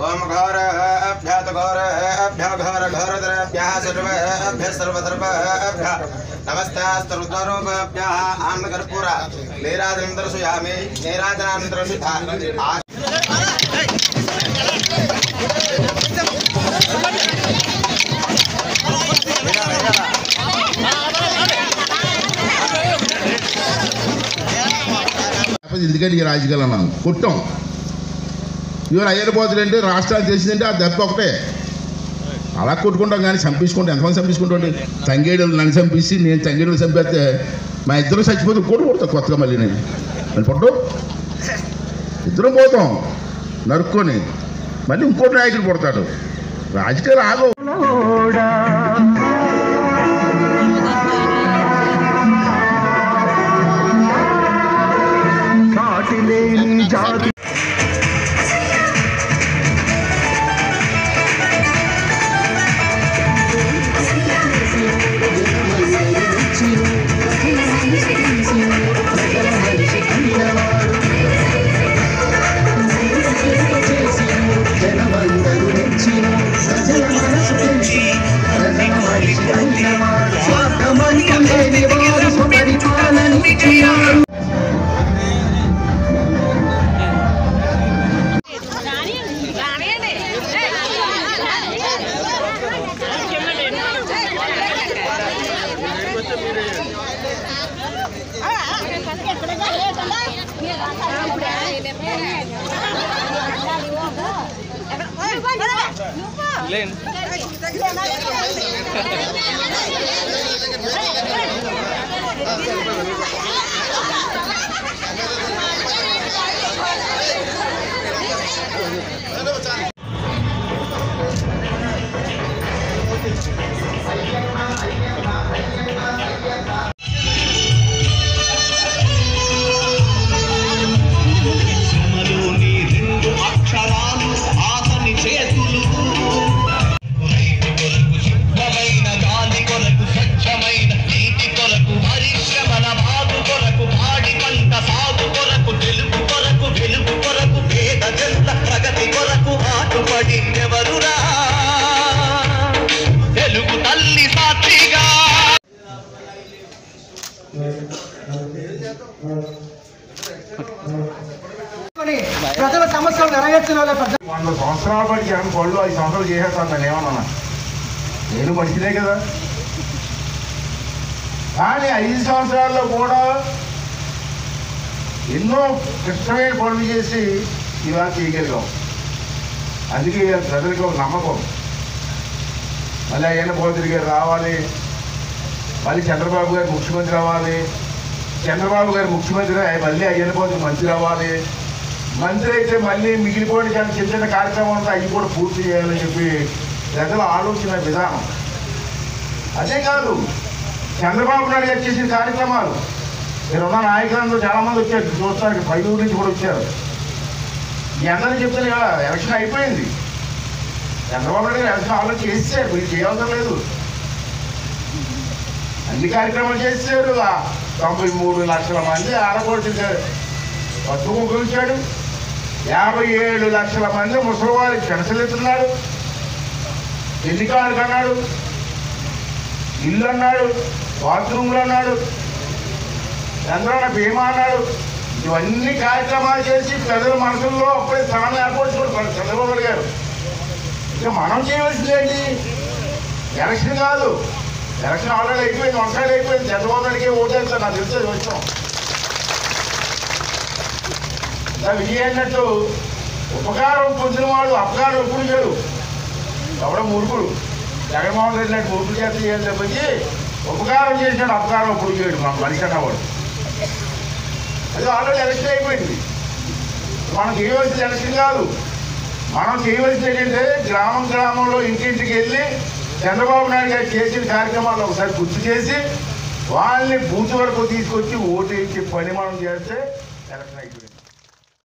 ओम घोरेभ्यः घोरेभ्यः घोरघोरतरेभ्यः सर्वेभ्यः सर्वसर्वेभ्यः नमस्तेऽस्तुरुद्ररूपेभ्यः आनन्दकर्पूर नीराजनं दर्शयामि नीराजनानन्तरं ఎందుకంటే ఈ రాజకీయాలు అన్నాను కుట్టం ఇవాళ అయ్యపోతుందంటే రాష్ట్రాలు తెలిసిందంటే ఆ దెబ్బ ఒకటే అలా కొట్టుకుంటాం కానీ చంపించుకుంటాం ఎంతమంది చంపించుకుంటాండి తంగేడులు నన్ను చంపించి నేను తంగేడులు చంపేస్తే మా ఇద్దరు చచ్చిపోతే ఇంకోటి కొడతా కొత్తగా మళ్ళీ నేను మళ్ళీ పొట్టు ఇద్దరం పోతాం నరుక్కొని మళ్ళీ ఇంకోటి నాయకుడు పుడతాడు రాజకీయాలు ఆగవు జాతి ప్రజల సమస్యలు నెరవేర్చిన 100 సంవత్సరాల బట్టి జనం పళ్ళు 5 సంవత్సరాలు చేసేస్తాను నేను ఏమన్నా నేను మంచిదే కదా కానీ 5 సంవత్సరాల్లో కూడా ఎన్నో కష్టమైన పనులు చేసి ఇవాళ చేయగలిగాం అందుకే ప్రజలకి ఒక నమ్మకం మళ్ళీ అయ్యన్న పోతుడి గారు రావాలి మళ్ళీ చంద్రబాబు గారు ముఖ్యమంత్రి అవ్వాలి చంద్రబాబు గారు ముఖ్యమంత్రి మళ్ళీ అయ్యన్న పోతుడి మంత్రి అవ్వాలి మంత్రి అయితే మళ్ళీ మిగిలిపోయిన కానీ చిన్న చిన్న కార్యక్రమం ఉంటే అవి కూడా పూర్తి చేయాలని చెప్పి ప్రజల ఆలోచన విధానం అదే కాదు చంద్రబాబు నాయుడు గారు చేసిన కార్యక్రమాలు మీరున్న నాయకులందరూ చాలామంది వచ్చారు చూస్తానికి 5 ఊరి నుంచి కూడా వచ్చారు మీ అందరినీ చెప్తాను కదా ఎలక్షన్ అయిపోయింది చంద్రబాబు నాయుడు గారు ఎలక్షన్ ఆలోచన చేశారు మీరు చేయవసరం లేదు అన్ని కార్యక్రమాలు చేశారు 93 లక్షల మంది ఆడపడుచు పసుపు పిలిచాడు 57 లక్షల మంది ముసలి వారికి పెన్షన్లు ఇస్తున్నాడు ఎన్నికలకు అన్నాడు ఇల్లు అన్నాడు బాత్రూమ్లు అన్నాడు చంద్రన్న బీమా అన్నాడు ఇవన్నీ కార్యక్రమాలు చేసి ప్రజల మనసుల్లో అప్పుడే స్థానం ఏర్పరచుకుంటారు చంద్రబాబు గారు ఇక మనం చేయవలసింది ఏంటి ఎలక్షన్ కాదు ఎలక్షన్ ఆల్రెడీ అయిపోయింది 1 సైడ్ అయిపోయింది చంద్రబాబు నాయుడికి ఓటేస్తారు నాకు తెలిసేది వచ్చాం విజయ అన్నట్టు ఉపకారం పొందినవాడు అపకారం ఎప్పుడు చేయడు ఎవడో మూర్ఖుడు జగన్మోహన్ రెడ్డి నాటి మూర్ఖుడు చేస్తే చేయాలి తప్పించి ఉపకారం చేసినాడు అపకారం ఎప్పుడు చేయడు మన మనిషి అన్నవాడు అది ఆల్రెడీ ఎలక్షన్ అయిపోయింది మనం చేయవలసింది ఎలక్షన్ కాదు మనం చేయవలసింది ఏంటంటే గ్రామంలో ఇంటింటికి వెళ్ళి చంద్రబాబు నాయుడు గారు చేసిన కార్యక్రమాలు ఒకసారి గుర్తు చేసి వాళ్ళని బూత్ వరకు తీసుకొచ్చి ఓటు ఇచ్చి పని మనం చేస్తే ఎలక్షన్ అయిపోయింది